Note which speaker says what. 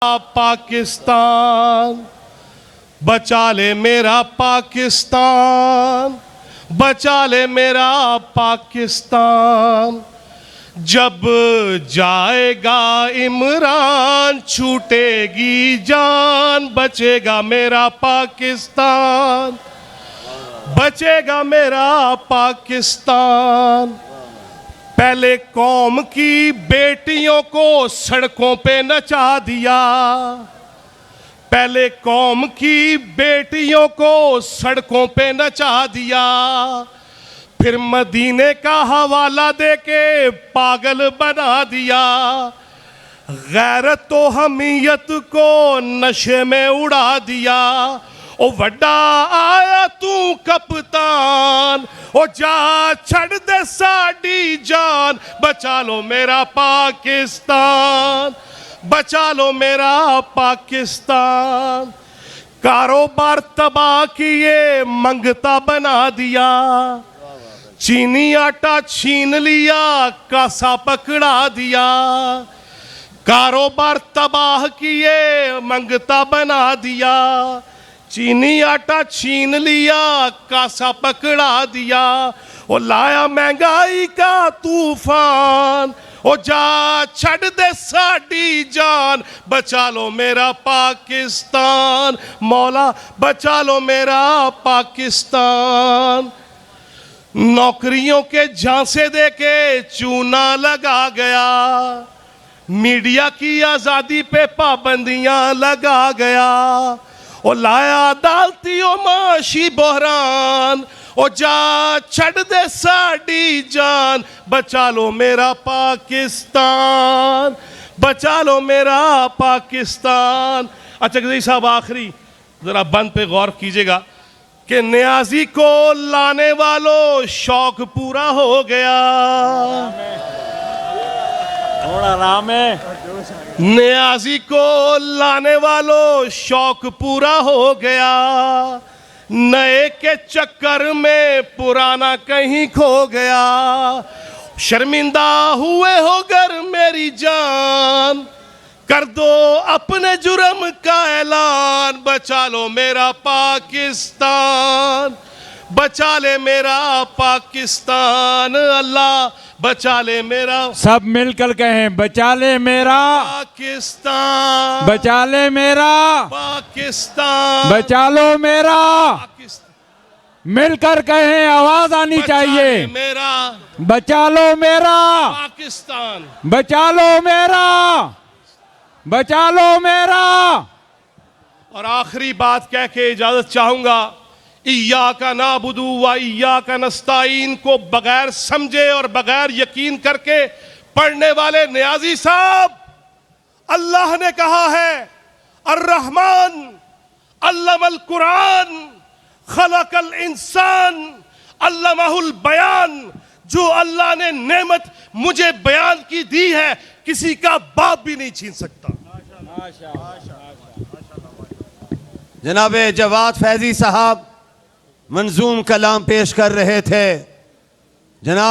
Speaker 1: पाकिस्तान बचा ले मेरा पाकिस्तान, बचा ले मेरा पाकिस्तान। जब जाएगा इमरान छूटेगी जान, बचेगा मेरा पाकिस्तान, बचेगा मेरा पाकिस्तान। पहले कौम की बेटियों को सड़कों पे नचा दिया, पहले कौम की बेटियों को सड़कों पे नचा दिया, फिर मदीने का हवाला देके पागल बना दिया। गैरत तो हमीयत को नशे में उड़ा दिया। ओ वड्डा आया तू कप्तान, ओ जा छड़ दे साडी जान, बचा लो मेरा पाकिस्तान, बचा लो मेरा पाकिस्तान। कारोबार तबाह किए मंगता बना दिया, चीनी आटा छीन लिया कासा पकड़ा दिया। कारोबार तबाह किए मंगता बना दिया, चीनी आटा छीन लिया कासा पकड़ा दिया। ओ लाया महंगाई का तूफान, ओ जा छड़ दे साडी जान, बचा लो मेरा पाकिस्तान, मौला बचा लो मेरा पाकिस्तान। नौकरियों के झांसे देके चूना लगा गया, मीडिया की आजादी पे पाबंदियां लगा गया। ओ लाया अदालतियों माशी बहरान, ओ जा छड़ दे साडी जान, बचा लो मेरा पाकिस्तान, बचा लो मेरा पाकिस्तान। अच्छा गज़ी साहब, आखिरी जरा बंद पे गौर कीजिएगा कि न्याजी को लाने वालों शौक पूरा हो गया।
Speaker 2: थोड़ा आराम है।
Speaker 1: न्याजी को लाने वालों शौक पूरा हो गया, नए के चक्कर में पुराना कहीं खो गया। शर्मिंदा हुए हो गर मेरी जान, कर दो अपने जुर्म का ऐलान, बचा लो मेरा पाकिस्तान, बचा ले मेरा पाकिस्तान। अल्लाह बचा ले मेरा,
Speaker 2: सब मिलकर कहें बचा ले मेरा
Speaker 1: पाकिस्तान,
Speaker 2: बचा ले मेरा
Speaker 1: पाकिस्तान,
Speaker 2: बचा लो मेरा। मिलकर कहें, आवाज आनी चाहिए।
Speaker 1: मेरा
Speaker 2: बचा लो मेरा
Speaker 1: पाकिस्तान,
Speaker 2: बचा लो मेरा, बचा लो मेरा।
Speaker 1: और आखिरी बात कह के इजाजत चाहूंगा, इय्याका नाबुदु व इय्याका नस्ताईन को बगैर समझे और बगैर यकीन करके पढ़ने वाले न्याजी साहब, अल्लाह ने कहा है अर्रहमान अल्लमल कुरान खलकल इंसान अल्लमहुल बयान। जो अल्लाह ने नेमत मुझे बयान की दी है, किसी का बाप भी नहीं छीन सकता।
Speaker 3: जनाबे जवाद फैजी साहब मंजूम कलाम पेश कर रहे थे। जनाब